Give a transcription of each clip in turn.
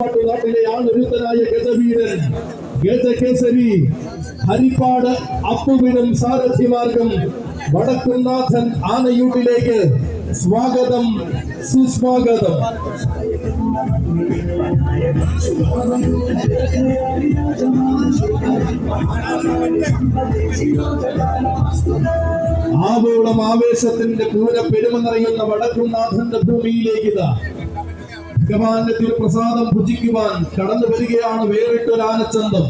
നാട്ടിലെ ആണൊരുത്തനായ ഗജവീരൻ ഗജകേസരി ഹരിപ്പാട് അപ്പുവിനും സാരഥിമാർഗം വടക്കുംനാഥൻ ആനയൂട്ടിലേക്ക് സ്വാഗതം സുസ്വാഗതം. ആവോളം ആവേശത്തിന്റെ പൂര പെരുമ നിറയുന്ന വടക്കുംനാഥന്റെ ഭൂമിയിലേക്ക് ഭഗവാന്റെ തിരുപ്രസാദം ഭുജിക്കുവാൻ കടന്നു വരികയാണ് വേറിട്ടൊരു ആനച്ചന്തം.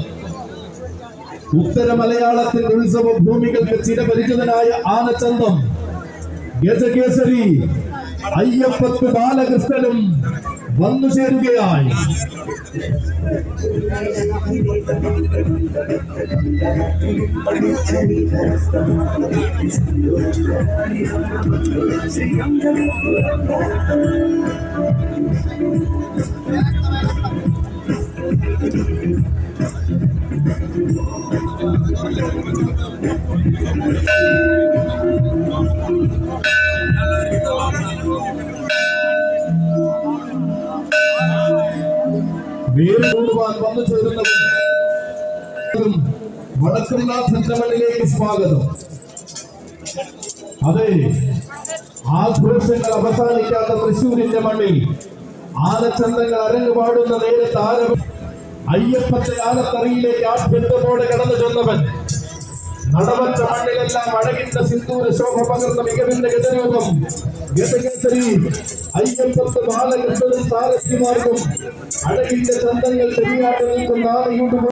ഉത്തര മലയാളത്തിന്റെ ഉത്സവ ഭൂമികൾക്ക് ചിരപരിചിതനായ ആനച്ചന്തം ഗജകേസരി അയ്യപ്പത്ത് ബാലകൃഷ്ണനും വന്നു ചേരുകയായി. വേറുകൊണ്ടുവാൻ വന്നു ചേരുന്നവരും വടക്കുംനാഥന്റെ മണ്ണിലേക്ക് സ്വാഗതം. അതെ, ആഘോഷങ്ങൾ അവസാനിക്കാത്ത തൃശ്ശൂരിന്റെ മണ്ണിൽ ആനച്ചന്തങ്ങൾ അരങ്ങുപാടുന്ന നേരത്തെ അയ്യപ്പത്തെ ആനത്തറിയിലേക്ക് ആഭ്യന്തമോടെ കടന്നു ചെന്നവൻ നടവച്ച മണ്ണിലെല്ലാം അഴകിന്റെ സിന്ദൂര ശോഭ പകർന്ന മികവിന്റെ ഗജരൂപം ഗജകേസരി അയ്യപ്പത്ത് ബാലകൃഷ്ണനും സാരഥിമാർക്കും അഴകിന്റെ ചന്തങ്ങൾ ശരിയാക്കി നിൽക്കുന്ന ആനയൂട്ട്